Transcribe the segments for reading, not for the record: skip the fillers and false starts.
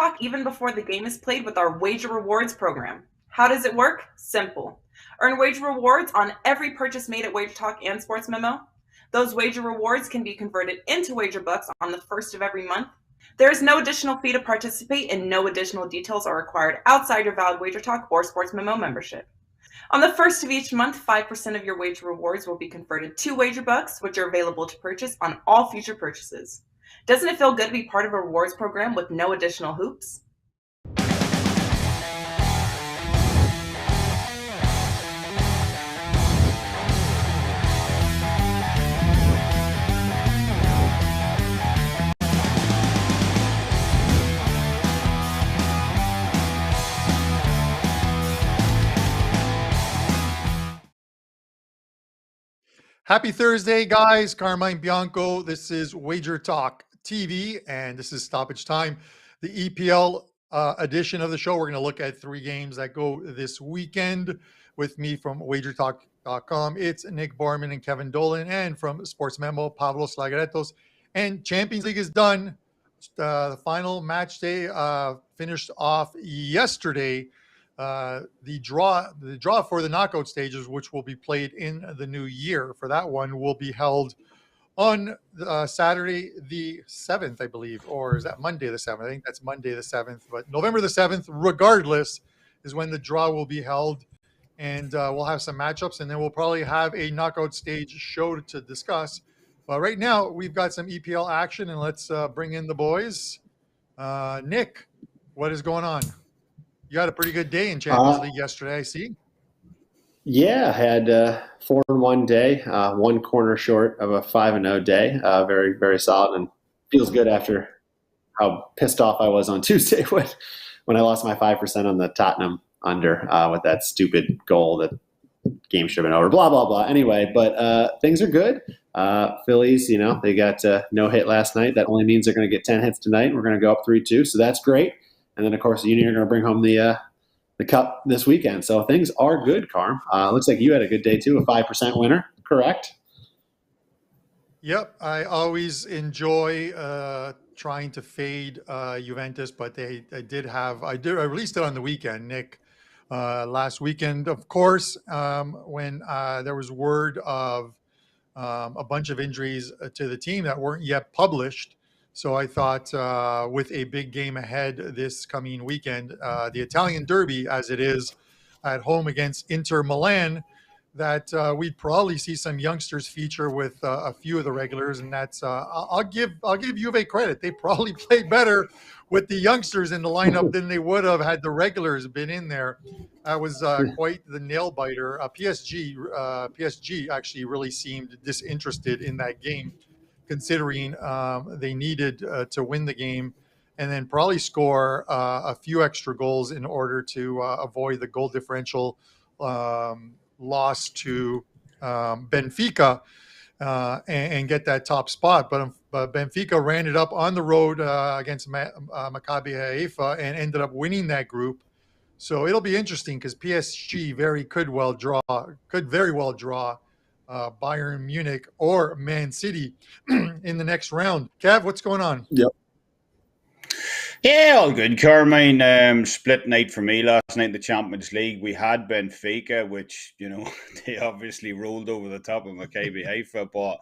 WagerTalk even before the game is played with our Wager Rewards program. How does it work? Simple. Earn wager rewards on every purchase made at WagerTalk and Sports Memo. Those wager rewards can be converted into wager bucks on the first of every month. There is no additional fee to participate, and no additional details are required outside your valid WagerTalk or Sports Memo membership. On the first of each month, 5% of your wager rewards will be converted to wager bucks, which are available to purchase on all future purchases. Doesn't it feel good to be part of a rewards program with no additional hoops? Happy Thursday, guys. Carmine Bianco. This is WagerTalk TV, and this is Stoppage Time, the EPL edition of the show. We're going to look at 3 games that go this weekend. With me from WagerTalk.com, it's Nick Borrman and Kevin Dolan, and from Sports Memo, Pavlos, Laguretos. And Champions League is done. The final match day finished off yesterday. The draw for the knockout stages, which will be played in the new year, for that one will be held on Saturday the 7th, I believe, or is that Monday the 7th? I think that's Monday the 7th, but November the 7th, regardless, is when the draw will be held, and we'll have some matchups, and then we'll probably have a knockout stage show to discuss. But right now, we've got some EPL action, and let's bring in the boys. Nick, what is going on? You had a pretty good day in Champions League yesterday, I see. Yeah, I had 4-1 day, 1 corner short of a 5-0 day. Very, very solid, and feels good after how pissed off I was on Tuesday when I lost my 5% on the Tottenham under with that stupid goal that game should have been over. Blah, blah, blah. Anyway, but things are good. Phillies, they got no hit last night. That only means they're going to get 10 hits tonight, and we're going to go up 3-2, so that's great. And then, of course, the Union are going to bring home the cup this weekend. So things are good, Carm. Looks like you had a good day, too, a 5% winner, correct? Yep. I always enjoy trying to fade Juventus, but I released it on the weekend, Nick, last weekend, of course, when there was word of a bunch of injuries to the team that weren't yet published. So I thought with a big game ahead this coming weekend, the Italian Derby, as it is at home against Inter Milan, that we'd probably see some youngsters feature with a few of the regulars. And that's I'll give Juve credit. They probably played better with the youngsters in the lineup than they would have had the regulars been in there. That was quite the nail biter. PSG actually really seemed disinterested in that game, considering they needed to win the game and then probably score a few extra goals in order to avoid the goal differential loss to Benfica and get that top spot. But Benfica ran it up on the road against Maccabi Haifa and ended up winning that group. So it'll be interesting because PSG could very well draw Bayern Munich or Man City in the next round. Kev, what's going on? Yep. Yeah, all good, Carmine. Split night for me last night in the Champions League. We had Benfica, which, they obviously rolled over the top of Maccabi Haifa, but,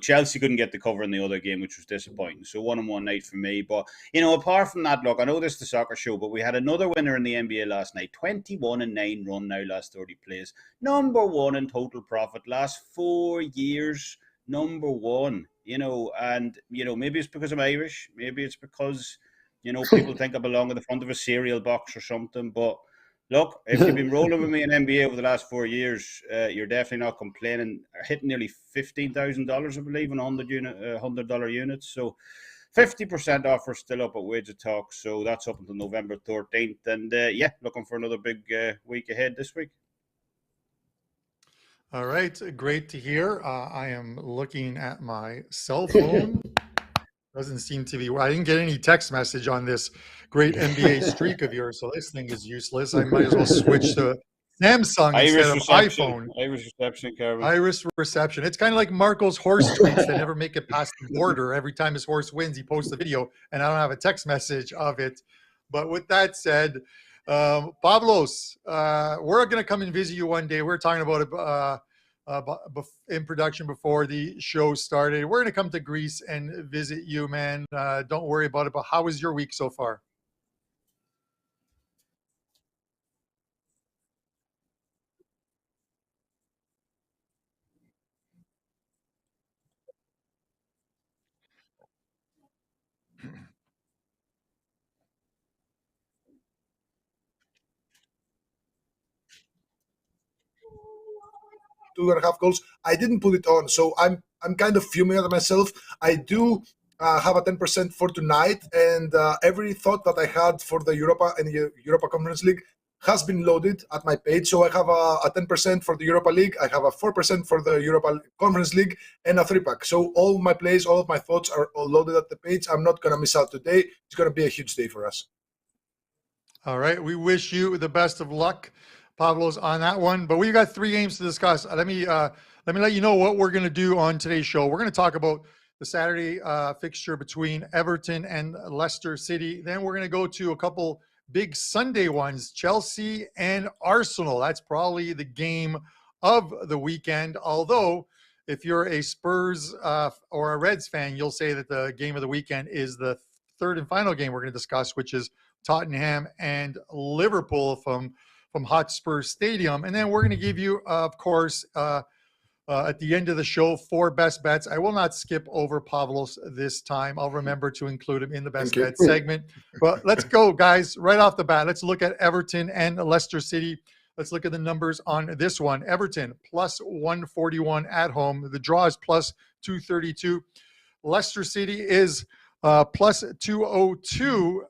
Chelsea couldn't get the cover in the other game, which was disappointing. So 1-1 night for me. But, apart from that, look, I know this is the soccer show, but we had another winner in the NBA last night. 21-9 run now, last 30 plays. Number 1 in total profit last 4 years. Number 1, and, maybe it's because I'm Irish. Maybe it's because, people think I belong at the front of a cereal box or something. But look, if you've been rolling with me in NBA over the last 4 years, you're definitely not complaining. Hitting nearly $15,000, I believe, on $100 units. So 50% offer still up at WagerTalk. So that's up until November 13th. And looking for another big week ahead this week. All right. Great to hear. I am looking at my cell phone. Doesn't seem to be. I didn't get any text message on this great NBA streak of yours, so this thing is useless. I might as well switch to Samsung instead of iPhone. Iris reception, Carmen. Iris reception. It's kind of like Marco's horse tweets that never make it past the border. Every time his horse wins, he posts a video, and I don't have a text message of it. But with that said, Pavlos, we're going to come and visit you one day. We're talking about it in production before the show started. We're going to come to Greece and visit you, man. Don't worry about it. But how was your week so far? Two and a half goals. I didn't put it on, so I'm kind of fuming at myself. I do have a 10% for tonight, and every thought that I had for the Europa and Europa Conference League has been loaded at my page. So I have a 10% for the Europa League, I have a 4% for the Europa Conference League, and a 3-pack. So all my plays, all of my thoughts are all loaded at the page. I'm not going to miss out today. It's going to be a huge day for us. All right. We wish you the best of luck, Pavlos, on that one. But we've got 3 games to discuss. Let me let you know what we're going to do on today's show. We're going to talk about the Saturday fixture between Everton and Leicester City. Then we're going to go to a couple big Sunday ones, Chelsea and Arsenal. That's probably the game of the weekend. Although, if you're a Spurs or a Reds fan, you'll say that the game of the weekend is the third and final game we're going to discuss, which is Tottenham and Liverpool from Hotspur Stadium. And then we're going to give you, of course, at the end of the show, 4 best bets. I will not skip over Pavlos this time. I'll remember to include him in the best bet segment. But let's go, guys, right off the bat. Let's look at Everton and Leicester City. Let's look at the numbers on this one. Everton plus 141 at home. The draw is plus 232. Leicester City is plus 202.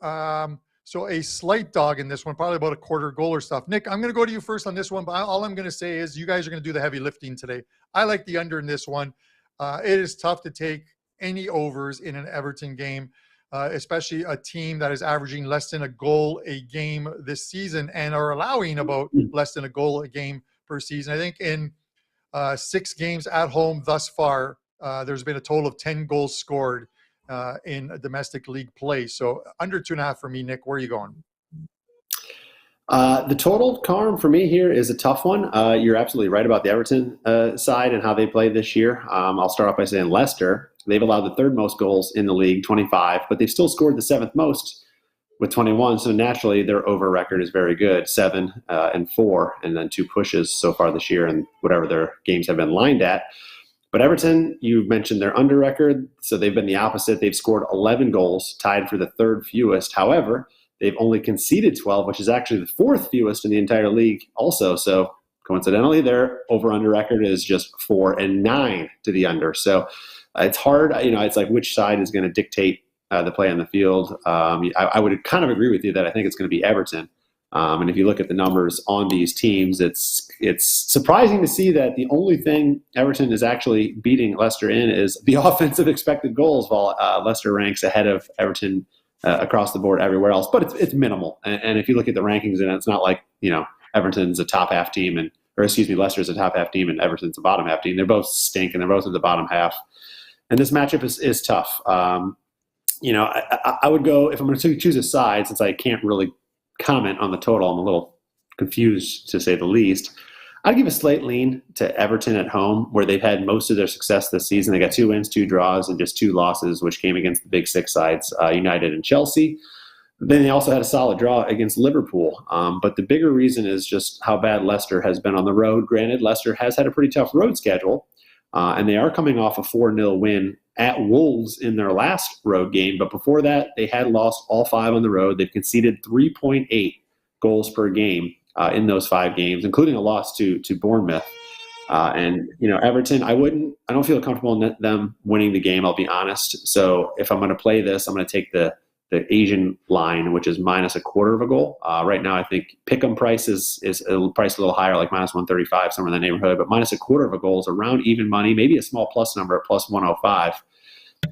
So a slight dog in this one, probably about a quarter goal or stuff. Nick, I'm going to go to you first on this one, but all I'm going to say is you guys are going to do the heavy lifting today. I like the under in this one. It is tough to take any overs in an Everton game, especially a team that is averaging less than a goal a game this season and are allowing about less than a goal a game per season. I think in 6 games at home thus far, there's been a total of 10 goals scored in a domestic league play. So under 2.5 for me. Nick, where are you going? The total, Carm, for me here is a tough one. You're absolutely right about the Everton side and how they play this year. I'll start off by saying Leicester, they've allowed the 3rd most goals in the league, 25, but they've still scored the 7th most with 21. So naturally their over record is very good, 7 and 4, and then 2 pushes so far this year and whatever their games have been lined at. But Everton, you mentioned their under record, so they've been the opposite. They've scored 11 goals, tied for the 3rd fewest. However, they've only conceded 12, which is actually the 4th fewest in the entire league also. So coincidentally, their over-under record is just 4 and 9 to the under. So it's hard. It's like which side is going to dictate the play on the field. I would kind of agree with you that I think it's going to be Everton. And if you look at the numbers on these teams, it's surprising to see that the only thing Everton is actually beating Leicester in is the offensive expected goals, while Leicester ranks ahead of Everton across the board everywhere else. But it's minimal. And if you look at the rankings, and it's not like Everton's a top half team, Leicester's a top half team and Everton's a bottom half team. They're both stink and they're both in the bottom half. And this matchup is tough. I would go, if I'm going to choose a side, since I can't really comment on the total, I'm a little confused to say the least. I'd give a slight lean to Everton at home, where they've had most of their success this season. They got 2 wins, 2 draws, and just 2 losses, which came against the big 6 sides, United and Chelsea. Then they also had a solid draw against Liverpool. But the bigger reason is just how bad Leicester has been on the road. Granted, Leicester has had a pretty tough road schedule, and they are coming off a 4-0 win at Wolves in their last road game. But before that, they had lost all 5 on the road. They've conceded 3.8 goals per game in those 5 games, including a loss to Bournemouth. Everton, I don't feel comfortable in them winning the game, I'll be honest. So if I'm going to play this, I'm going to take the Asian line, which is minus a quarter of a goal. Right now, I think pick'em price is priced a little higher, like minus 135, somewhere in the neighborhood, but minus a quarter of a goal is around even money, maybe a small plus number at plus 105.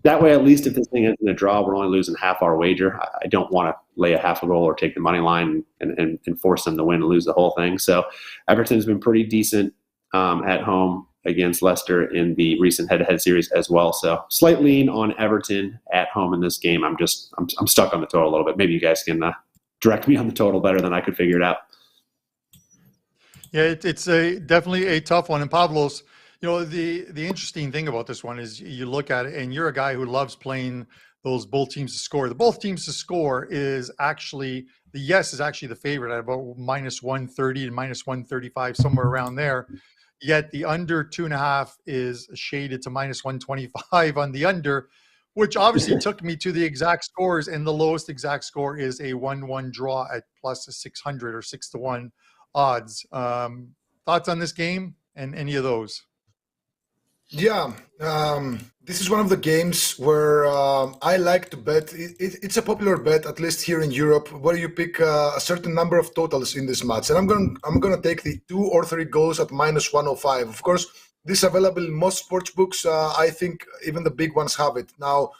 That way, at least if this thing ends in a draw, we're only losing half our wager. I don't want to lay a half a goal or take the money line and force them to win and lose the whole thing. So Everton's been pretty decent at home against Leicester in the recent head-to-head series as well. So slight lean on Everton at home in this game. I'm stuck on the total a little bit. Maybe you guys can direct me on the total better than I could figure it out. Yeah, it's definitely a tough one. And Pavlos, the interesting thing about this one is you look at it, and you're a guy who loves playing those both teams to score. The both teams to score is actually the yes is actually the favorite at about -130 and -135, somewhere around there. Yet the under 2.5 is shaded to -125 on the under, which obviously took me to the exact scores, and the lowest exact score is a 1-1 draw at +600 or 6-1 odds. Thoughts on this game and any of those? Yeah, this is one of the games where I like to bet. It's a popular bet, at least here in Europe, where you pick a certain number of totals in this match, and I'm gonna take the 2 or 3 goals at -105. Of course, this is available in most sports books. I think even the big ones have it now.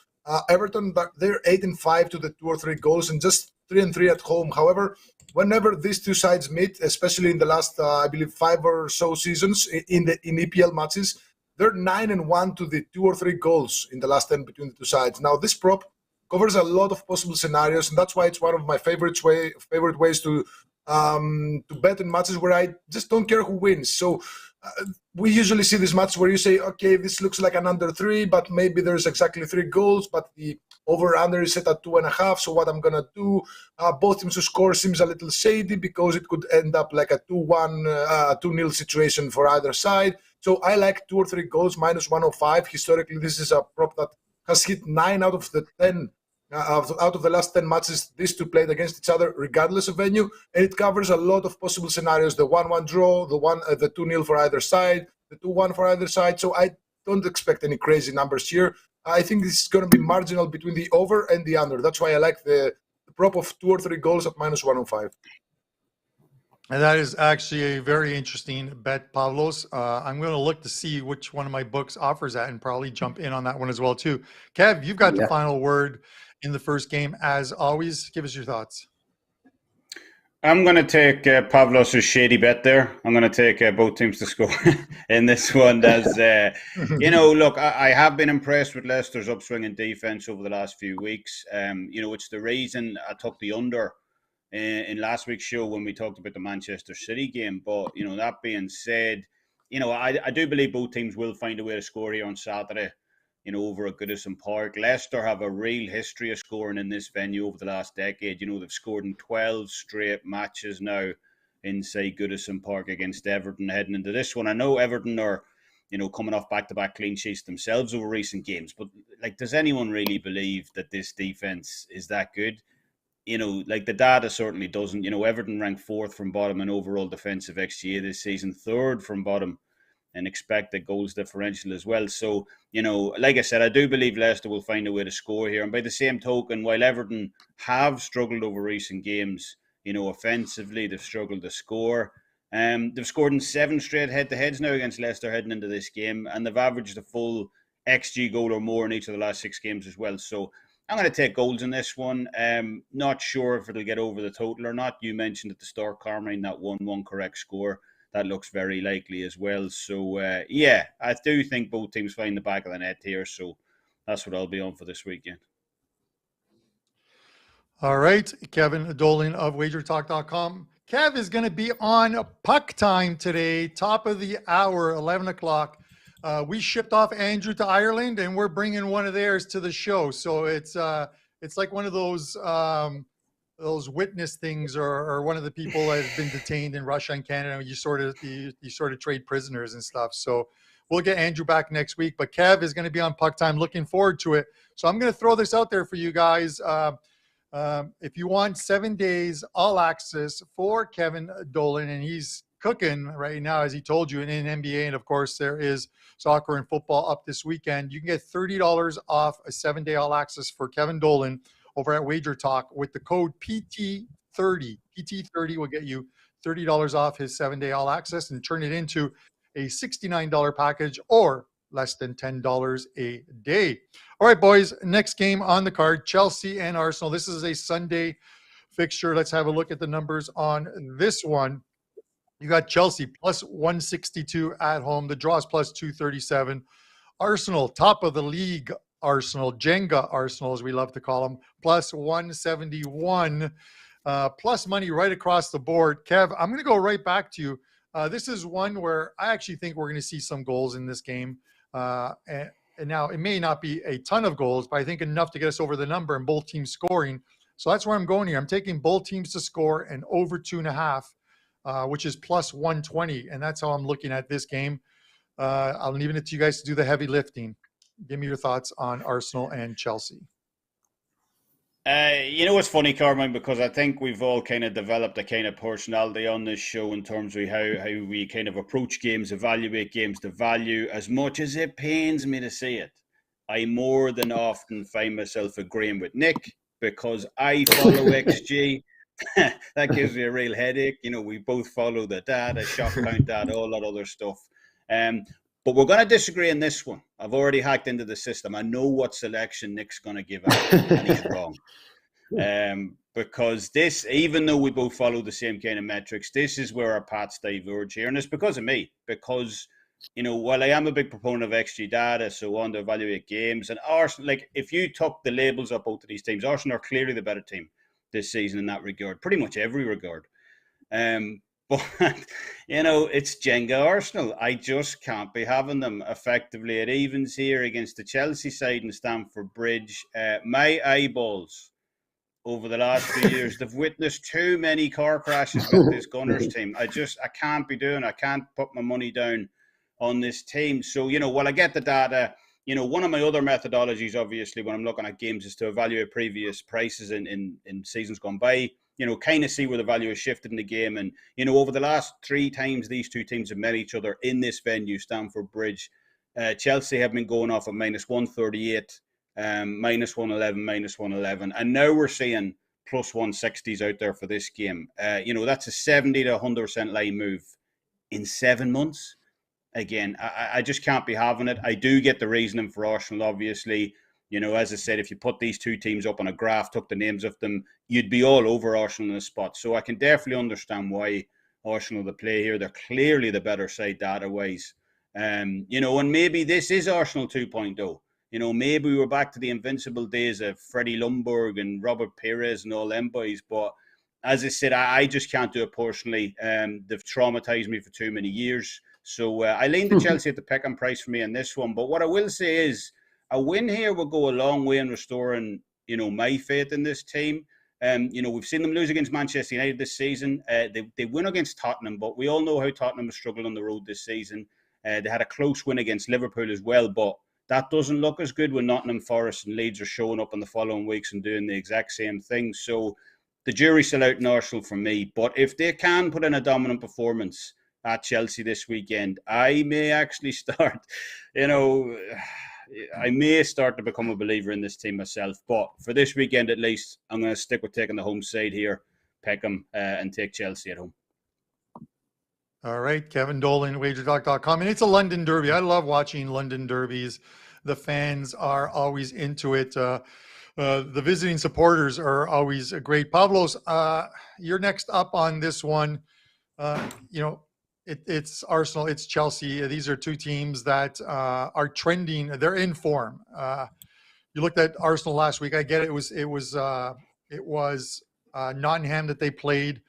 Everton, they're 8-5 to the 2 or 3 goals, and just 3-3 at home. However, whenever these two sides meet, especially in the last, I believe, 5 or so seasons in EPL matches, they're 9-1 to the 2 or 3 goals in the last 10 between the two sides. Now, this prop covers a lot of possible scenarios, and that's why it's one of my favorite ways to bet in matches where I just don't care who wins. So we usually see this match where you say, okay, this looks like an under 3, but maybe there's exactly 3 goals, but the over-under is set at 2.5. So what I'm gonna do? Both teams to score seems a little shady because it could end up like a 2-1, 2-0 situation for either side. So I like 2 or 3 goals -105. Historically, this is a prop that has hit 9 out of the 10 out of the last 10 matches these two played against each other, regardless of venue, and it covers a lot of possible scenarios: the 1-1 draw, the 2-0 for either side, the 2-1 for either side. So I don't expect any crazy numbers here. I think this is going to be marginal between the over and the under. That's why I like the prop of 2 or 3 goals at -105. And that is actually a very interesting bet, Pavlos. I'm going to look to see which one of my books offers that and probably jump in on that one as well, too. Kev, you've got the final word in the first game. As always, give us your thoughts. I'm going to take Pavlos' shady bet there. I'm going to take both teams to score in this one. As look, I have been impressed with Leicester's upswing in defense over the last few weeks. It's the reason I took the under in last week's show when we talked about the Manchester City game. But, that being said, I do believe both teams will find a way to score here on Saturday, over at Goodison Park. Leicester have a real history of scoring in this venue over the last decade. They've scored in 12 straight matches now inside Goodison Park against Everton heading into this one. I know Everton are, coming off back-to-back clean sheets themselves over recent games. But, does anyone really believe that this defense is that good? The data certainly doesn't. Everton ranked 4th from bottom in overall defensive XGA this season, 3rd from bottom in expected goals differential as well. So, like I said, I do believe Leicester will find a way to score here. And by the same token, while Everton have struggled over recent games, offensively, they've struggled to score. They've scored in 7 straight head-to-heads now against Leicester heading into this game, and they've averaged a full XG goal or more in each of the last 6 games as well. So, I'm going to take goals in this one. Not sure if it'll get over the total or not. You mentioned at the start, Carmine, that 1-1 correct score. That looks very likely as well. So, I do think both teams find the back of the net here. So that's what I'll be on for this weekend. All right. Kevin Dolan of WagerTalk.com. Kev is going to be on Puck Time today, top of the hour, 11 o'clock. We shipped off Andrew to Ireland, and we're bringing one of theirs to the show. So it's like one of those witness things, or one of the people that have been detained in Russia and Canada. You sort of trade prisoners and stuff. So we'll get Andrew back next week. But Kev is going to be on Puck Time. Looking forward to it. So I'm going to throw this out there for you guys. If you want 7 days all access for Kevin Dolan, and he's cooking right now, as he told you, in NBA, and of course there is soccer and football up this weekend. You can get $30 off a 7-day all access for Kevin Dolan over at WagerTalk with the code PT30. PT30 will get you $30 off his 7-day all access and turn it into a $69 package or less than $10 a day. All right, boys, next game on the card, Chelsea and Arsenal. This is a Sunday fixture. Let's have a look at the numbers on this one. You got Chelsea plus 162 at home. The draw is plus 237. Arsenal, top of the league Arsenal, Jenga Arsenal, as we love to call them, plus 171. plus money right across the board. Kev, I'm going to go right back to you. This is one where I actually think we're going to see some goals in this game. And now it may not be a ton of goals, but I think enough to get us over the number and both teams scoring. So that's where I'm going here. I'm taking both teams to score and over 2.5, which is plus 120. And that's how I'm looking at this game. I'm leaving it to you guys to do the heavy lifting. Give me your thoughts on Arsenal and Chelsea. You know what's funny, Carmine, because I think we've all kind of developed a kind of personality on this show in terms of how we kind of approach games, evaluate games, the value. As much as it pains me to say it, I more than often find myself agreeing with Nick because I follow XG. That gives me a real headache. You know, we both follow the data, shot count data, all that other stuff. But we're going to disagree on this one. I've already hacked into the system. I know what selection Nick's going to give out, and he's wrong. Because this, even though we both follow the same kind of metrics, this is where our paths diverge here. And it's because of me. Because, you know, while I am a big proponent of XG data, so on to evaluate games, and Arsenal, like, if you took the labels of both of these teams, Arsenal are clearly the better team this season in that regard, pretty much every regard. But, you know, it's Jenga Arsenal. I just can't be having them effectively at evens here against the Chelsea side in Stamford Bridge. My eyeballs over the last few years, they've witnessed too many car crashes with this Gunners team. I can't be doing, I can't put my money down on this team. So, you know, while I get the data, you know, one of my other methodologies, obviously, when I'm looking at games is to evaluate previous prices in seasons gone by. You know, kind of see where the value has shifted in the game. And, you know, over the last 3 times these two teams have met each other in this venue, Stamford Bridge, Chelsea have been going off at minus 138, minus 111, minus 111. And now we're seeing plus 160s out there for this game. You know, that's a 70 to 100% line move in 7 months. Again, I just can't be having it. I do get the reasoning for Arsenal, obviously. You know, as I said, if you put these two teams up on a graph, took the names of them, you'd be all over Arsenal in a spot. So I can definitely understand why Arsenal the play here. They're clearly the better side data-wise. You know, and maybe this is Arsenal 2.0. You know, maybe we were back to the invincible days of Freddie Ljungberg and Robert Pires and all them boys. But as I said, I just can't do it personally. They've traumatized me for too many years. So I lean to Chelsea at the pick and price for me on this one. But what I will say is, a win here will go a long way in restoring, you know, my faith in this team. You know, we've seen them lose against Manchester United this season. They win against Tottenham, but we all know how Tottenham has struggled on the road this season. They had a close win against Liverpool as well, but that doesn't look as good when Nottingham Forest and Leeds are showing up in the following weeks and doing the exact same thing. So the jury's still out in Arsenal for me. But if they can put in a dominant performance at Chelsea this weekend, I may actually start, you know, I may start to become a believer in this team myself. But for this weekend at least, I'm going to stick with taking the home side here, Peckham, and take Chelsea at home. All right, Kevin Dolan, WagerTalk.com. And it's a London derby. I love watching London derbies. The fans are always into it. The visiting supporters are always great. Pavlos, you're next up on this one. You know, it's Arsenal, it's Chelsea. These are two teams that are trending. They're in form. You looked at Arsenal last week. I get it. It was Nottingham that they played,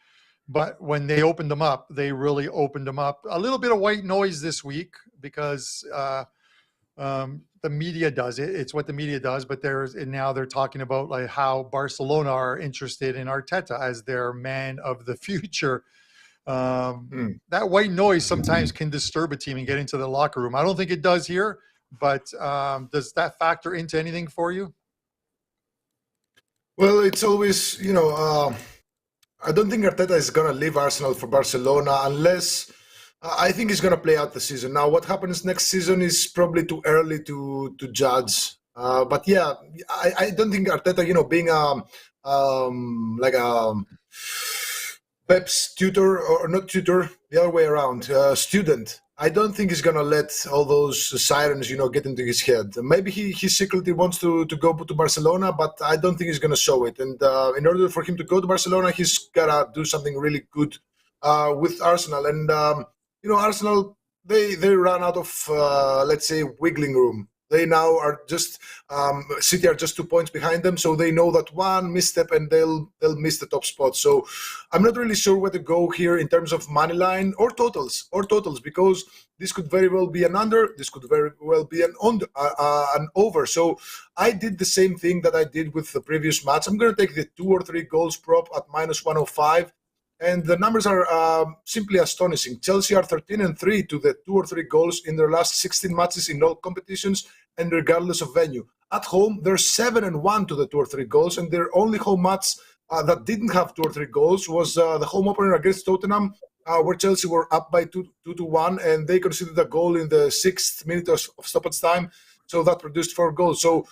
but when they opened them up, they really opened them up. A little bit of white noise this week because the media does it. It's what the media does. But now they're talking about like how Barcelona are interested in Arteta as their man of the future. That white noise sometimes can disturb a team and get into the locker room. I don't think it does here, but does that factor into anything for you? Well, it's always, you know, I don't think Arteta is going to leave Arsenal for Barcelona unless I think he's going to play out the season. Now, what happens next season is probably too early to judge. But yeah, I don't think Arteta, you know, being like a Pep's tutor, or not tutor, the other way around, student. I don't think he's going to let all those sirens, you know, get into his head. Maybe he secretly wants to go to Barcelona, but I don't think he's going to show it. And in order for him to go to Barcelona, he's got to do something really good with Arsenal. And, you know, Arsenal, they ran out of, let's say, wiggling room They now are just City are just 2 points behind them, so they know that one misstep and they'll miss the top spot. So I'm not really sure where to go here in terms of money line or totals, because this could very well be an under, this could very well be an over. So I did the same thing that I did with the previous match. I'm going to take the 2 or 3 goals prop at -105. And the numbers are simply astonishing. Chelsea are 13-3 to the 2 or 3 goals in their last 16 matches in all competitions, and regardless of venue. At home, they're 7-1 to the 2 or 3 goals, and their only home match that didn't have 2 or 3 goals was the home opener against Tottenham, where Chelsea were up by 2-1, and they conceded a goal in the 6th minute of stoppage time, so that produced 4 goals. So,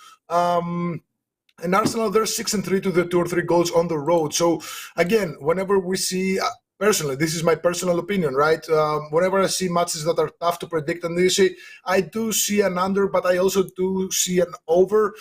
and Arsenal, they're 6-3 to the 2 or 3 goals on the road. So again, whenever we see, personally, this is my personal opinion, right? Whenever I see matches that are tough to predict and this, I do see an under, but I also do see an over.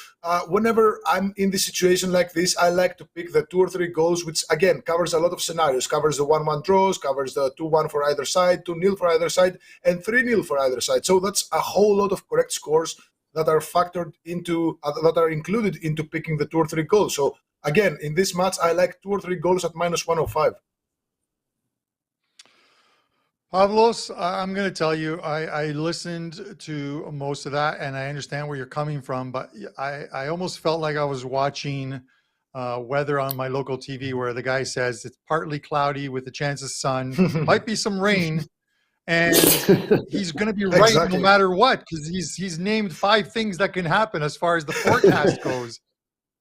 Whenever I'm in this situation like this, I like to pick the 2 or 3 goals, which again covers a lot of scenarios. Covers the 1-1 draws, covers the 2-1 for either side, 2-0 for either side, and 3-0 for either side. So that's a whole lot of correct scores that are factored into, that are included into picking the 2 or 3 goals. So again, in this match, I like 2 or 3 goals at -105. Pavlos, I'm going to tell you, I listened to most of that, and I understand where you're coming from, but I almost felt like I was watching weather on my local TV, where the guy says it's partly cloudy with a chance of sun, might be some rain, and he's going to be right Exactly. no matter what, because he's named 5 things that can happen as far as the forecast goes.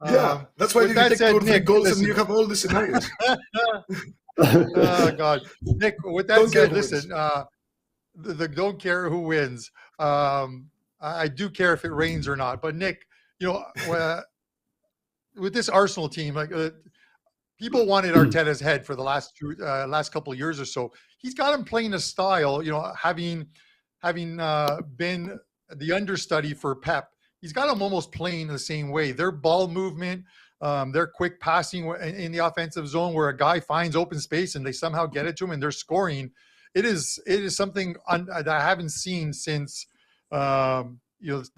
Yeah, that's why you take 2 or 3 Nick, goals listen. and you have all the scenarios. Oh God, Nick. With that Don't care said, who listen. Don't care who wins. I do care if it rains or not. But Nick, with this Arsenal team, like people wanted Arteta's head for the last couple of years or so. He's got him playing a style. Having been the understudy for Pep, he's got him almost playing the same way. Their ball movement. Their quick passing in the offensive zone, where a guy finds open space and they somehow get it to him and they're scoring. It is something that I haven't seen since the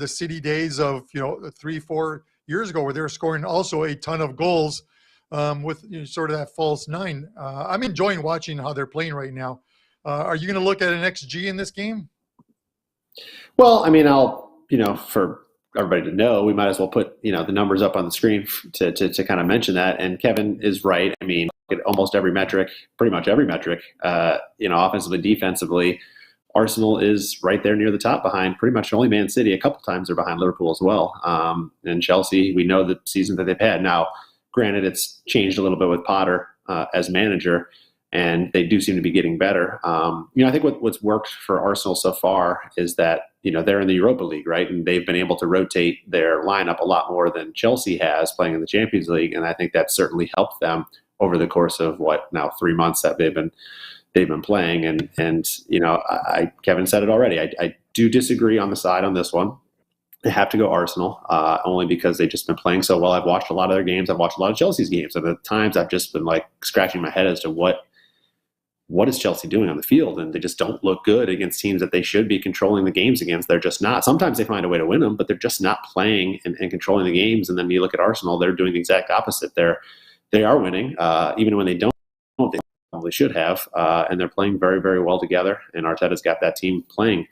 City days of 3-4 years ago, where they were scoring also a ton of goals with sort of that false 9. I'm enjoying watching how they're playing right now. Are you going to look at an XG in this game? Well, I mean, for everybody to know, we might as well put the numbers up on the screen to kind of mention that. And Kevin is right. I mean, at almost every metric, pretty much every metric, offensively, defensively, Arsenal is right there near the top, behind pretty much only Man City. A couple times they're behind Liverpool as well. And Chelsea, we know the season that they've had. Now, granted, it's changed a little bit with Potter as manager, and they do seem to be getting better. I think what's worked for Arsenal so far is that they're in the Europa League, right? And they've been able to rotate their lineup a lot more than Chelsea has playing in the Champions League, and I think that certainly helped them over the course of 3 months that they've been playing. And Kevin said it already. I do disagree on the side on this one. I have to go Arsenal, only because they've just been playing so well. I've watched a lot of their games. I've watched a lot of Chelsea's games, and at times I've just been scratching my head as to what is Chelsea doing on the field? And they just don't look good against teams that they should be controlling the games against. They're just not. Sometimes they find a way to win them, but they're just not playing and controlling the games. And then you look at Arsenal, they're doing the exact opposite. They are winning, even when they don't, they probably should have. And they're playing very, very well together. And Arteta's got that team playing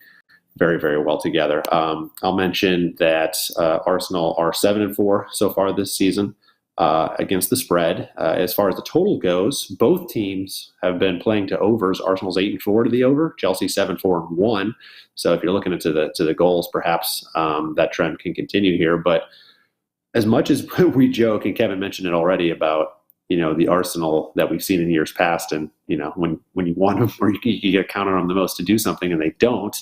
very, very well together. I'll mention that Arsenal are 7-4 so far this season. Against the spread. As far as the total goes, both teams have been playing to overs. Arsenal's 8-4 to the over, Chelsea 7-4-1. So if you're looking into the goals, perhaps that trend can continue here. But as much as we joke, and Kevin mentioned it already about the Arsenal that we've seen in years past, and when you want them or you get count on them the most to do something and they don't.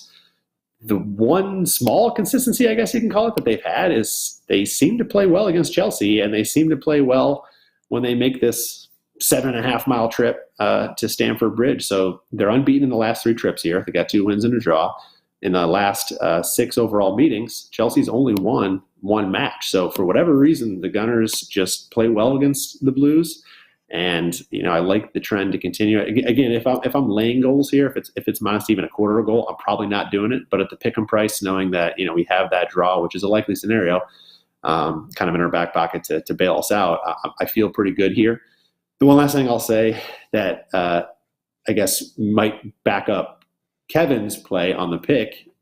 The one small consistency, I guess you can call it, that they've had is they seem to play well against Chelsea, and they seem to play well when they make this 7.5-mile trip to Stamford Bridge. So they're unbeaten in the last 3 trips here. They got 2 wins and a draw. In the last 6 overall meetings, Chelsea's only won 1 match. So for whatever reason, the Gunners just play well against the Blues. And I like the trend to continue. Again, if I'm laying goals here, if it's minus even a quarter of a goal, I'm probably not doing it. But at the pick'em price, knowing that we have that draw, which is a likely scenario, kind of in our back pocket to bail us out, I feel pretty good here. The one last thing I'll say that I guess might back up Kevin's play on the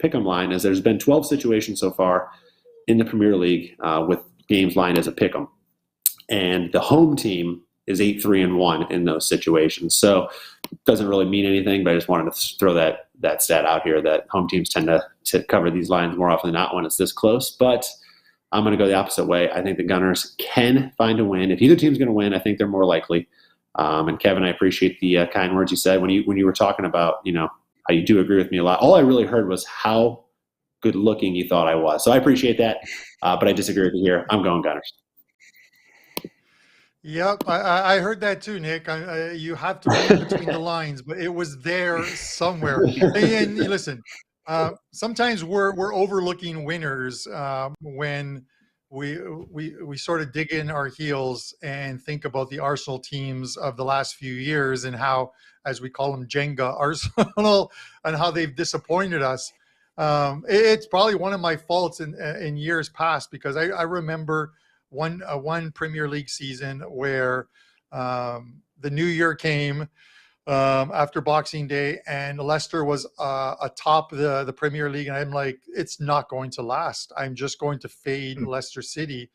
pick'em line is there's been 12 situations so far in the Premier League with games lined as a pick'em, and the home team is 8-3-1 in those situations. So it doesn't really mean anything, but I just wanted to throw that stat out here that home teams tend to cover these lines more often than not when it's this close. But I'm going to go the opposite way. I think the Gunners can find a win. If either team's going to win, I think they're more likely. And Kevin, I appreciate the kind words you said when you were talking about how you do agree with me a lot. All I really heard was how good looking you thought I was. So I appreciate that, but I disagree with you here. I'm going Gunners. Yep, I heard that too, Nick. You have to read between the lines, but it was there somewhere. And listen, sometimes we're overlooking winners when we sort of dig in our heels and think about the Arsenal teams of the last few years and how, as we call them, Jenga Arsenal, and how they've disappointed us. It's probably one of my faults in years past, because I remember one Premier League season where the new year came after Boxing Day, and Leicester was atop the Premier League, and I'm like, it's not going to last. I'm just going to fade Leicester City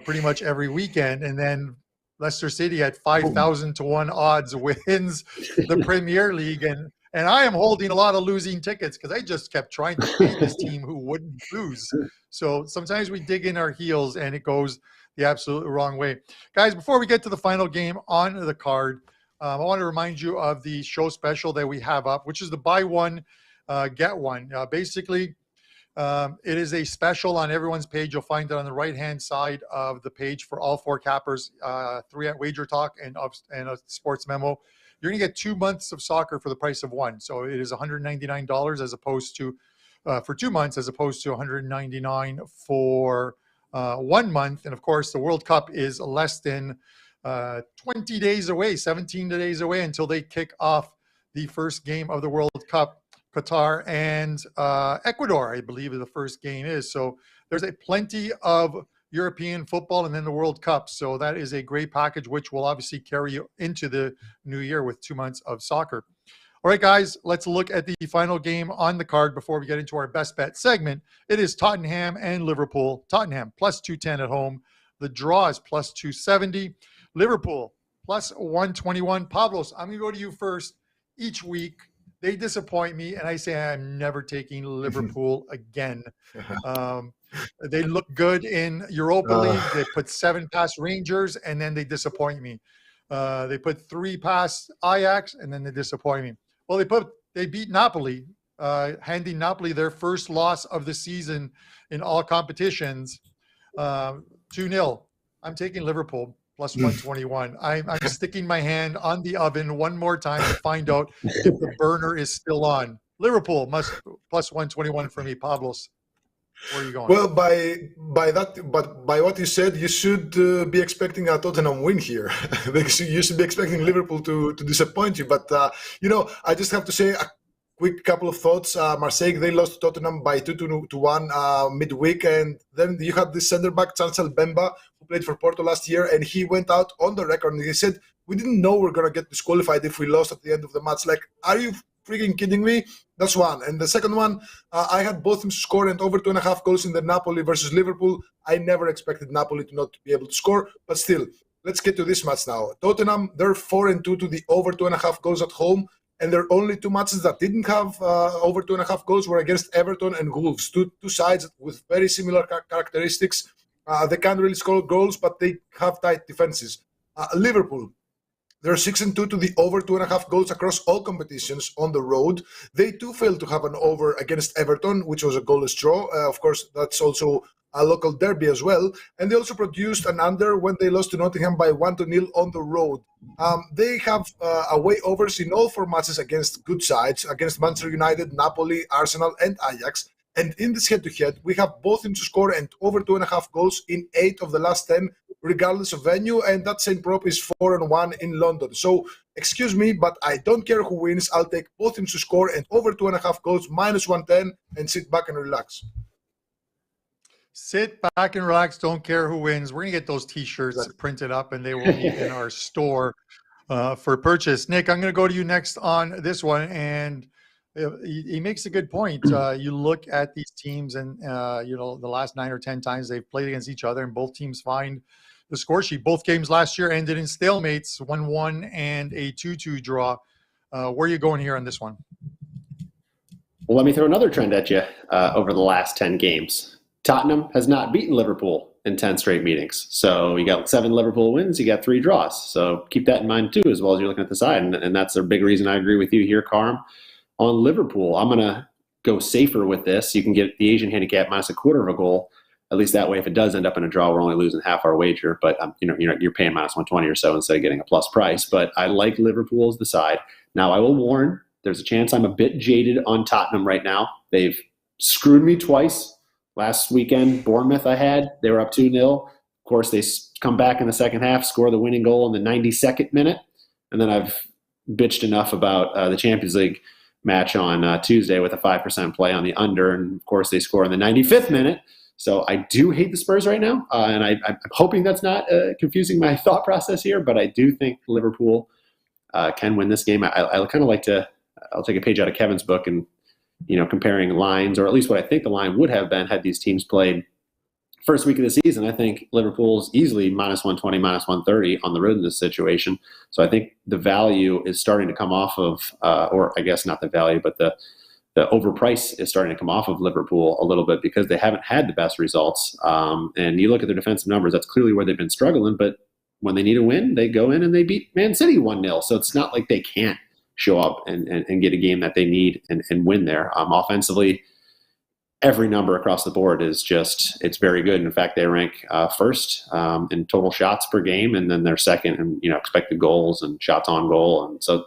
pretty much every weekend, and then Leicester City at 5,000 to 1 odds wins the Premier League, and I am holding a lot of losing tickets because I just kept trying to fade this team who wouldn't lose. So sometimes we dig in our heels and it goes the absolute wrong way. Guys, before we get to the final game on the card, I want to remind you of the show special that we have up, which is the buy one, get one. Basically, it is a special on everyone's page. You'll find it on the right-hand side of the page for all four cappers, 3 at WagerTalk and a sports memo. You're going to get 2 months of soccer for the price of one. So it is $199 as opposed to for 2 months, as opposed to $199 for 1 month. And of course, the World Cup is less than 20 days away, 17 days away until they kick off the first game of the World Cup. Qatar and Ecuador, I believe, the first game is. So there's plenty of European football and then the World Cup. So that is a great package, which will obviously carry you into the new year with 2 months of soccer. All right, guys, let's look at the final game on the card before we get into our best bet segment. It is Tottenham and Liverpool. Tottenham plus 210 at home. The draw is plus 270. Liverpool plus 121. Pavlos, I'm going to go to you first. Each week, they disappoint me, and I say I'm never taking Liverpool again. They look good in Europa League. They put 7 past Rangers, and then they disappoint me. They put 3 past Ajax, and then they disappoint me. Well, they beat Napoli, handing Napoli their first loss of the season in all competitions, 2-0. I'm taking Liverpool plus 121. I'm sticking my hand on the oven one more time to find out if the burner is still on. Liverpool plus 121 for me. Pavlos, where are you going? Well, by what you said, you should be expecting a Tottenham win here. You should be expecting Liverpool to disappoint you. But I just have to say a quick couple of thoughts. Marseille, they lost to Tottenham by 2-1 midweek, and then you had the centre back Chancel Bemba, who played for Porto last year, and he went out on the record and he said, "We didn't know we're gonna get disqualified if we lost at the end of the match." Like, are you freaking kidding me? That's one. And the second one, I had both teams score and over 2.5 goals in the Napoli versus Liverpool. I never expected Napoli to not be able to score, but still, let's get to this match now. Tottenham, they're 4-2 to the over 2.5 goals at home. And their only 2 matches that didn't have over 2.5 goals were against Everton and Wolves, two sides with very similar characteristics. They can't really score goals, but they have tight defenses. Liverpool, they're 6-2 to the over 2.5 goals across all competitions on the road. They too failed to have an over against Everton, which was a goalless draw. Of course, that's also a local derby as well. And they also produced an under when they lost to Nottingham by 1-0 on the road. They have away overs in all 4 matches against good sides, against Manchester United, Napoli, Arsenal, and Ajax. And in this head-to-head, we have both teams to score and over 2.5 goals in 8 of the last 10 regardless of venue, and that same prop is 4-1 in London. So, excuse me, but I don't care who wins. I'll take both teams to score and over 2.5 goals, -110, and sit back and relax. Sit back and relax. Don't care who wins. We're going to get those T-shirts printed up, and they will be in our store for purchase. Nick, I'm going to go to you next on this one, and he makes a good point. You look at these teams, and the last 9 or 10 times they've played against each other, and both teams find the score sheet. Both games last year ended in stalemates, 1-1 and a 2-2 draw. Where are you going here on this one? Well, let me throw another trend at you over the last 10 games. Tottenham has not beaten Liverpool in 10 straight meetings. So you got 7 Liverpool wins, you got 3 draws. So keep that in mind too, as well as you're looking at the side. And that's a big reason I agree with you here, Carm. On Liverpool, I'm going to go safer with this. You can get the Asian handicap -1/4 goal. At least that way, if it does end up in a draw, we're only losing half our wager. But you're paying -120 or so instead of getting a plus price. But I like Liverpool as the side. Now, I will warn, there's a chance I'm a bit jaded on Tottenham right now. They've screwed me twice. Last weekend, Bournemouth they were up 2-0. Of course, they come back in the second half, score the winning goal in the 92nd minute. And then I've bitched enough about the Champions League match on Tuesday with a 5% play on the under. And, of course, they score in the 95th minute. So I do hate the Spurs right now. And I'm hoping that's not confusing my thought process here. But I do think Liverpool can win this game. I kind of like to – I'll take a page out of Kevin's book and – comparing lines, or at least what I think the line would have been had these teams played first week of the season. I think Liverpool's easily -120, -130 on the road in this situation. So I think the value is starting to come off of, or I guess not the value, but the overprice is starting to come off of Liverpool a little bit because they haven't had the best results. And you look at their defensive numbers, that's clearly where they've been struggling. But when they need a win, they go in and they beat Man City 1-0. So it's not like they can't show up and get a game that they need and win there. Offensively, every number across the board is it's very good. In fact, they rank first in total shots per game, and then they're second in expected goals and shots on goal. And so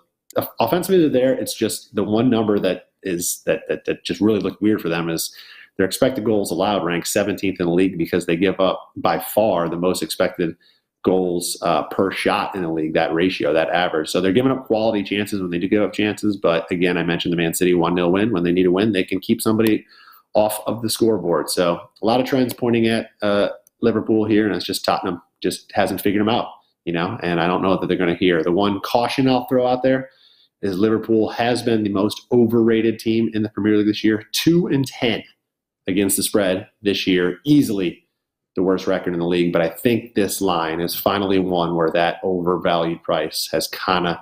offensively, they're there. It's just the one number that just really looked weird for them is their expected goals allowed rank 17th in the league because they give up by far the most expected goals per shot in the league, that ratio, that average. So they're giving up quality chances when they do give up chances. But again, I mentioned the Man City 1-0 win. When they need a win, they can keep somebody off of the scoreboard. So a lot of trends pointing at Liverpool here, and it's just Tottenham just hasn't figured them out, and I don't know that they're going to hear. The one caution I'll throw out there is Liverpool has been the most overrated team in the Premier League this year, 2-10 against the spread this year, easily the worst record in the league. But I think this line is finally one where that overvalued price has kind of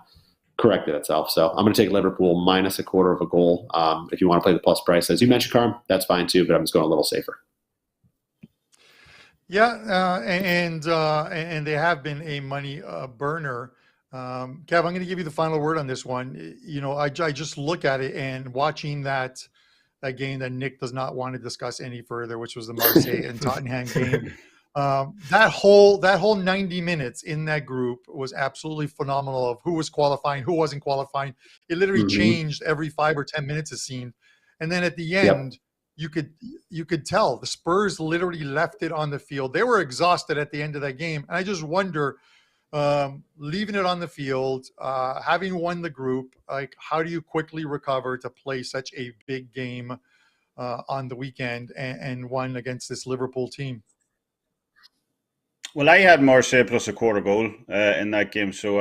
corrected itself. So I'm going to take Liverpool -1/4 goal. If you want to play the plus price, as you mentioned, Carm, that's fine too, but I'm just going a little safer. Yeah, and they have been a money burner. Kev, I'm going to give you the final word on this one. I just look at it and watching that game that Nick does not want to discuss any further, which was the Marseille and Tottenham game. That whole 90 minutes in that group was absolutely phenomenal of who was qualifying, who wasn't qualifying. It literally changed every 5 or 10 minutes, it seemed. And then at the end, you could tell the Spurs literally left it on the field. They were exhausted at the end of that game. And I just wonder, leaving it on the field, having won the group, like how do you quickly recover to play such a big game on the weekend and one against this Liverpool team? Well, I had Marseille plus +1/4 goal in that game, so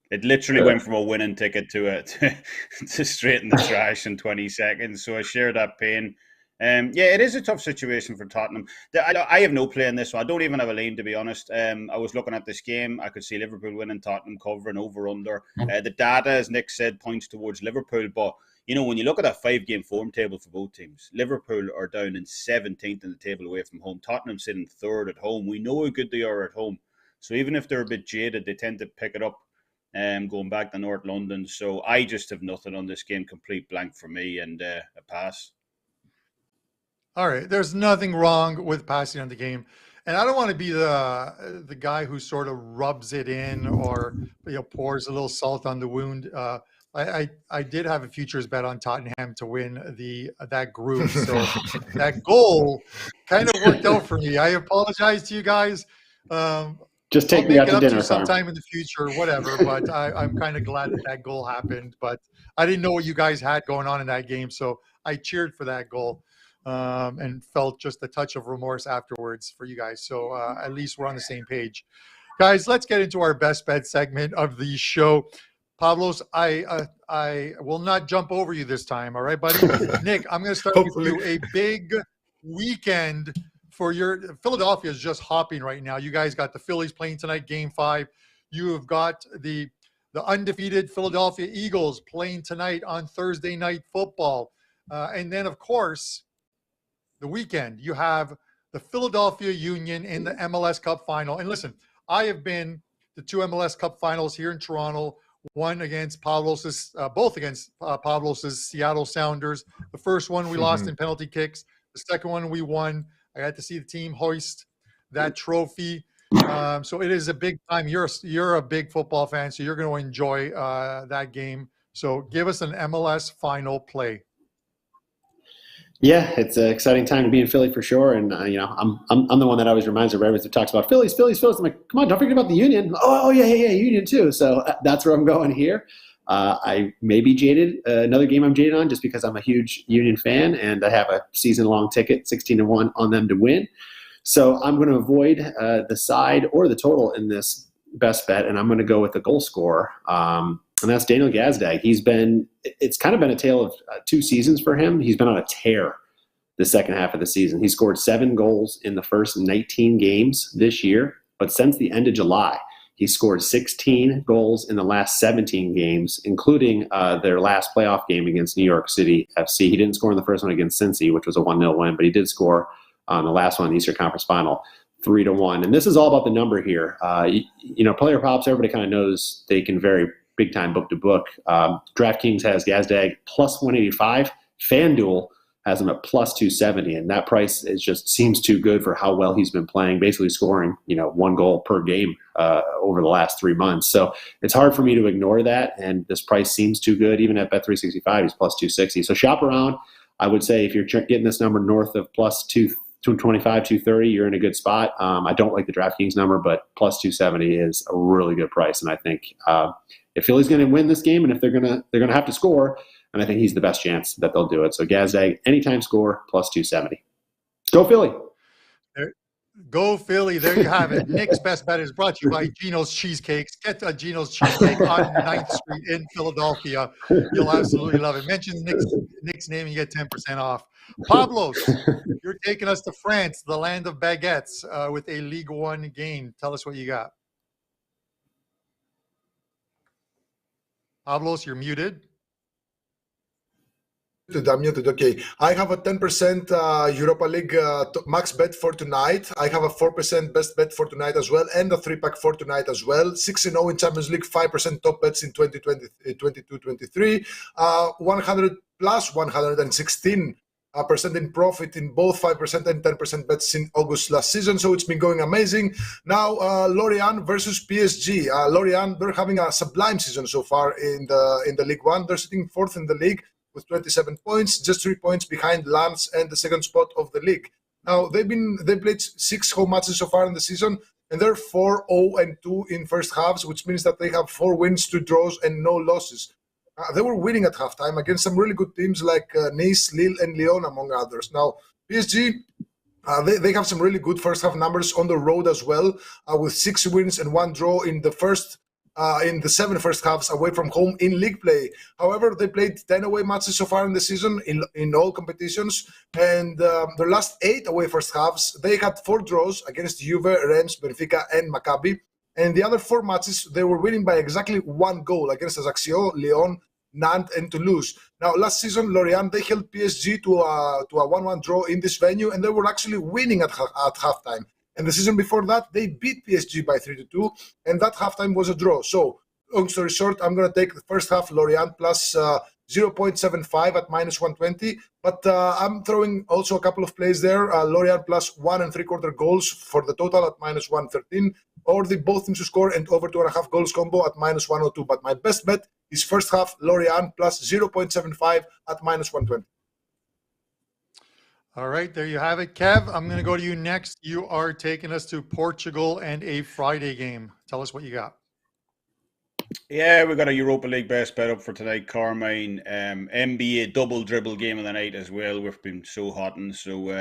it literally went from a winning ticket to straight in the trash in 20 seconds. So I share that pain. It is a tough situation for Tottenham. I have no play in this one. I don't even have a lane, to be honest. I was looking at this game. I could see Liverpool winning, Tottenham covering, over/under. The data, as Nick said, points towards Liverpool. But, when you look at that 5-game form table for both teams, Liverpool are down in 17th in the table away from home. Tottenham sitting 3rd at home. We know how good they are at home. So even if they're a bit jaded, they tend to pick it up going back to North London. So I just have nothing on this game. Complete blank for me and a pass. All right. There's nothing wrong with passing on the game. And I don't want to be the guy who sort of rubs it in or pours a little salt on the wound. I did have a futures bet on Tottenham to win that group. So that goal kind of worked out for me. I apologize to you guys. Um, Just I'll take me make out it to up to dinner, you Carm. sometime in the future, whatever. But I'm kind of glad that goal happened. But I didn't know what you guys had going on in that game, so I cheered for that goal and felt just a touch of remorse afterwards for you guys. So at least we're on the same page, guys. Let's get into our best bet segment of the show. Pavlos, I will not jump over you this time. All right, buddy. Nick, I'm going to start with Hopefully. you. A big weekend for your Philadelphia is just hopping right now. You guys got the Phillies playing tonight, Game 5. You have got the undefeated Philadelphia Eagles playing tonight on Thursday Night Football, and then of course the weekend you have the Philadelphia Union in the MLS Cup final. And listen, I have been to 2 MLS Cup finals here in Toronto. One against Pavlos's, both against Pavlos's Seattle Sounders. The first one we lost in penalty kicks. The second one we won. I got to see the team hoist that trophy. So it is a big time. You're a big football fan, so you're going to enjoy that game. So give us an MLS final play. Yeah, it's an exciting time to be in Philly for sure. And I'm the one that always reminds everybody that talks about Phillies. I'm like, come on, don't forget about the Union. Oh yeah, Union too. So that's where I'm going here. I may be jaded. Another game I'm jaded on just because I'm a huge Union fan and I have a season-long ticket, 16-1 on them to win. So I'm going to avoid the side or the total in this best bet, and I'm going to go with the goal scorer. And that's Daniel Gazdag. It's kind of been a tale of 2 seasons for him. He's been on a tear the second half of the season. He scored 7 goals in the first 19 games this year, but since the end of July, he scored 16 goals in the last 17 games, including their last playoff game against New York City FC. He didn't score in the first one against Cincy, which was a 1-0 win, but he did score on the last one, the Eastern Conference Final, 3-1. And this is all about the number here. Player props, everybody kind of knows they can vary big time book to book. DraftKings has Gazdag plus 185. FanDuel has him at plus 270, and that price just seems too good for how well he's been playing, basically scoring 1 goal per game over the last 3 months. So it's hard for me to ignore that, and this price seems too good. Even at Bet365, he's plus 260. So shop around. I would say if you're getting this number north of plus 225, 230, you're in a good spot. I don't like the DraftKings number, but plus 270 is a really good price, and I think if Philly's going to win this game, and if they're going to have to score, and I think he's the best chance that they'll do it. So Gazdag, anytime score, plus 270. Go Philly. Go Philly. There you have it. Nick's best bet is brought to you by Gino's Cheesecakes. Get a Gino's Cheesecake on 9th Street in Philadelphia. You'll absolutely love it. Mention Nick's name and you get 10% off. Pavlos, you're taking us to France, the land of baguettes, with a Ligue 1 game. Tell us what you got. Pavlos, you're muted. I'm muted. Okay. I have a 10% Europa League max bet for tonight. I have a 4% best bet for tonight as well, and a 3-pack for tonight as well. 6-0 in Champions League, 5% top bets in 2022-23. 100 plus 116% in profit in both 5% and 10% bets in August last season. So it's been going amazing. Now, Lorient versus PSG. Lorient, they're having a sublime season so far in the League 1. They're sitting 4th in the league with 27 points, just 3 points behind Lens and the second spot of the league. Now, they played 6 home matches so far in the season, and they're 4-0-2 in first halves, which means that they have 4 wins, 2 draws, and no losses. They were winning at halftime against some really good teams like Nice, Lille, and Lyon, among others. Now, PSG, they have some really good first half numbers on the road as well, with 6 wins and 1 draw in the 7 first halves away from home in league play. However, they played 10 away matches so far in the season in all competitions, and their last 8 away first halves, they had 4 draws against Juve, Rennes, Benfica, and Maccabi. And the other 4 matches, they were winning by exactly 1 goal against Ajaccio, Lyon, Nantes, and Toulouse. Now, last season, Lorient, they held PSG to a 1-1 draw in this venue, and they were actually winning at halftime. And the season before that, they beat PSG by 3-2, and that halftime was a draw. So, long story short, I'm going to take the first half Lorient plus 0.75 at minus 120. But I'm throwing also a couple of plays there. Lorient plus 1 3/4 goals for the total at minus 113, or the both teams to score and over 2.5 goals combo at minus 102. But my best bet is first half Lorient plus 0.75 at minus 120. All right, there you have it. Kev, I'm going to go to you next. You are taking us to Portugal and a Friday game. Tell us what you got. Yeah, we got a Europa League best bet up for tonight, Carmine. NBA double dribble game of the night as well. We've been so hot, and so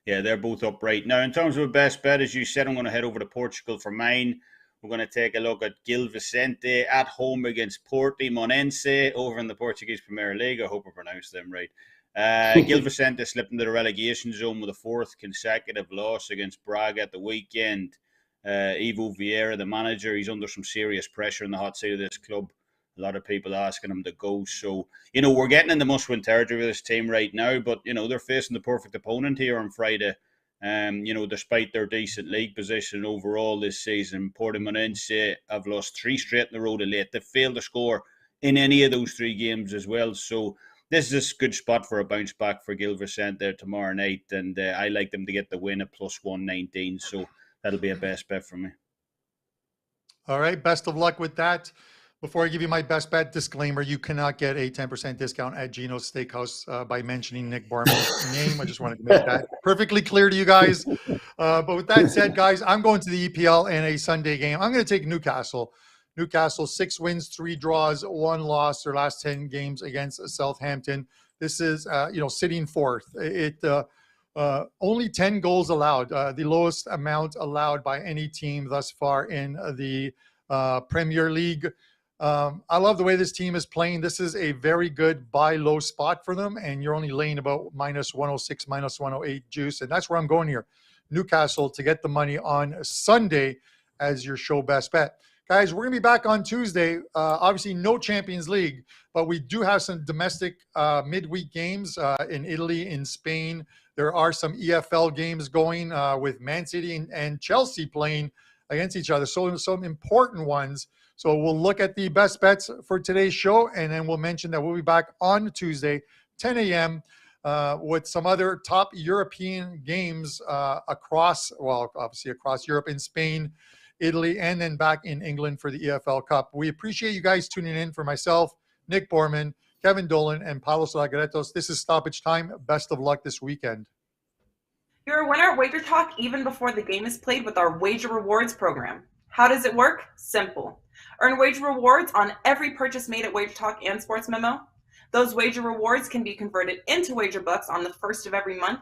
yeah, they're both up right now. In terms of a best bet, as you said, I'm going to head over to Portugal for mine. We're going to take a look at Gil Vicente at home against Portimonense over in the Portuguese Premier League. I hope I pronounced them right. Gil Vicente slipped into the relegation zone with a fourth consecutive loss against Braga at the weekend. Ivo Vieira, the manager, he's under some serious pressure in the hot seat of this club. A lot of people asking him to go. So, we're getting in the must-win territory with this team right now, but, they're facing the perfect opponent here on Friday. Despite their decent league position overall this season, Portimonense have lost 3 straight in a row to late. They failed to score in any of those 3 games as well. So, this is a good spot for a bounce back for Gil Vicente there tomorrow night, and I like them to get the win at plus 119. So, that'll be a best bet for me. All right. Best of luck with that. Before I give you my best bet disclaimer, you cannot get a 10% discount at Gino's Steakhouse by mentioning Nick Borrman's name. I just wanted to make that perfectly clear to you guys. But with that said, guys, I'm going to the EPL and a Sunday game. I'm going to take Newcastle. Newcastle, 6 wins, 3 draws, 1 loss, their last 10 games against Southampton. This is, sitting fourth. Only 10 goals allowed, the lowest amount allowed by any team thus far in the Premier League. I love the way this team is playing. This is a very good buy low spot for them, and you're only laying about minus 106, minus 108 juice, and that's where I'm going here. Newcastle to get the money on Sunday as your show best bet. Guys, we're going to be back on Tuesday. Obviously, no Champions League, but we do have some domestic midweek games in Italy, in Spain. There are some EFL games going with Man City and Chelsea playing against each other. So some important ones. So we'll look at the best bets for today's show, and then we'll mention that we'll be back on Tuesday, 10 a.m., with some other top European games across Europe, in Spain, Italy, and then back in England for the EFL Cup. We appreciate you guys tuning in. For myself, Nick Borrman, Kevin Dolan, and Pavlos Laguretos, this is Stoppage Time. Best of luck this weekend. You're a winner at WagerTalk even before the game is played with our Wager Rewards program. How does it work? Simple. Earn wager rewards on every purchase made at WagerTalk and Sports Memo. Those wager rewards can be converted into wager bucks on the first of every month.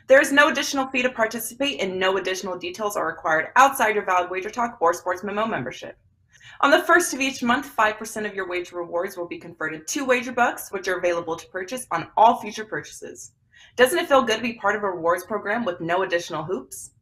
There is no additional fee to participate, and no additional details are required outside your valid WagerTalk or Sports Memo membership. On the first of each month, 5% of your wager rewards will be converted to wager bucks, which are available to purchase on all future purchases. Doesn't it feel good to be part of a rewards program with no additional hoops?